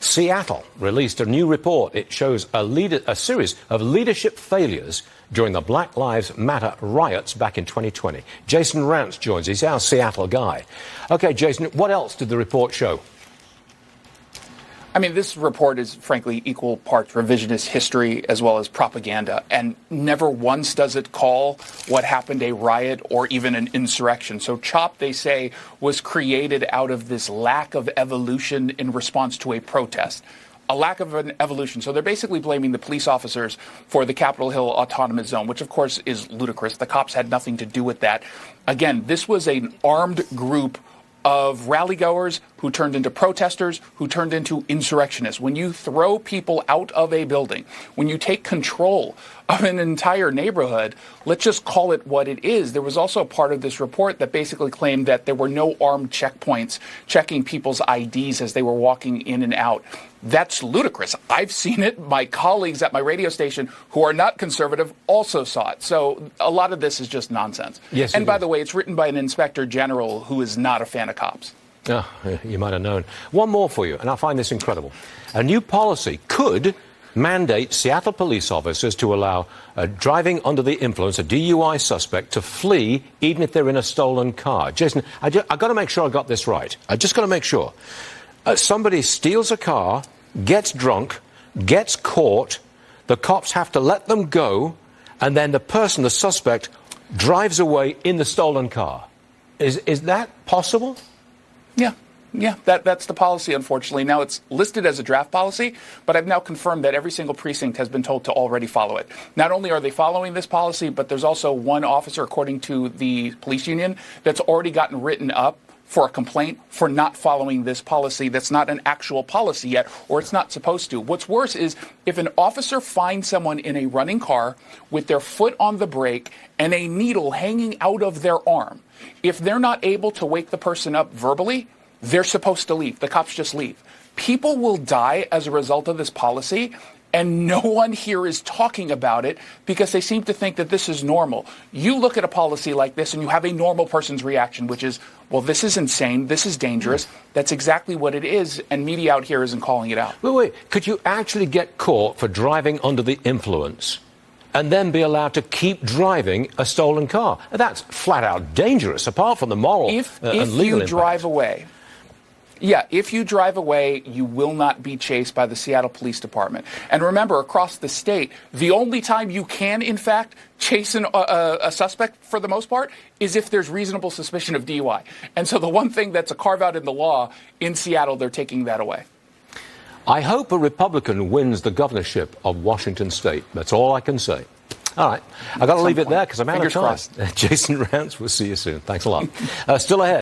Seattle released a new report. It shows a series of leadership failures during the Black Lives Matter riots back in 2020. Jason Rantz joins. He's our Seattle guy. OK, Jason, what else did the report show? I mean, this report is, frankly, equal parts revisionist history as well as propaganda. And never once does it call what happened a riot or even an insurrection. So CHOP, they say, was created out of this lack of evolution in response to a protest. A lack of an evolution. So they're basically blaming the police officers for the Capitol Hill Autonomous Zone, which, of course, is ludicrous. The cops had nothing to do with that. Again, this was an armed group of rally-goers who turned into protesters, who turned into insurrectionists. When you throw people out of a building, when you take control of an entire neighborhood, let's just call it what it is. There was also a part of this report that basically claimed that there were no armed checkpoints checking people's IDs as they were walking in and out. That's ludicrous. I've seen it. My colleagues at my radio station who are not conservative also saw it. So a lot of this is just nonsense. Yes, and by the way, it's written by an inspector general who is not a fan of cops. Oh, you might have known. One more for you, and I find this incredible. A new policy could mandate Seattle police officers to allow driving under the influence, a DUI suspect, to flee even if they're in a stolen car. Jason, I've got to make sure I got this right. I just got to make sure. Somebody steals a car, gets drunk, gets caught, the cops have to let them go, and then the suspect, drives away in the stolen car. Is that possible? Yeah, that's the policy, unfortunately. Now, it's listed as a draft policy, but I've now confirmed that every single precinct has been told to already follow it. Not only are they following this policy, but there's also one officer, according to the police union, that's already gotten written up for a complaint for not following this policy that's not an actual policy yet, or it's not supposed to. What's worse is if an officer finds someone in a running car with their foot on the brake and a needle hanging out of their arm, if they're not able to wake the person up verbally, they're supposed to leave. The cops just leave. People will die as a result of this policy, and no one here is talking about it because they seem to think that this is normal. You look at a policy like this and you have a normal person's reaction, which is, well, this is insane, this is dangerous. That's exactly what it is, and media out here isn't calling it out. Wait, could you actually get caught for driving under the influence and then be allowed to keep driving a stolen car? That's flat out dangerous, apart from the moral and legal impact. If you drive away, yeah, if you drive away, you will not be chased by the Seattle Police Department. And remember, across the state, the only time you can, in fact, chase a suspect, for the most part, is if there's reasonable suspicion of DUI. And so the one thing that's a carve-out in the law, in Seattle, they're taking that away. I hope a Republican wins the governorship of Washington State. That's all I can say. All right. I've got to leave it there because I'm out of time. Jason Rantz, we'll see you soon. Thanks a lot. Still ahead.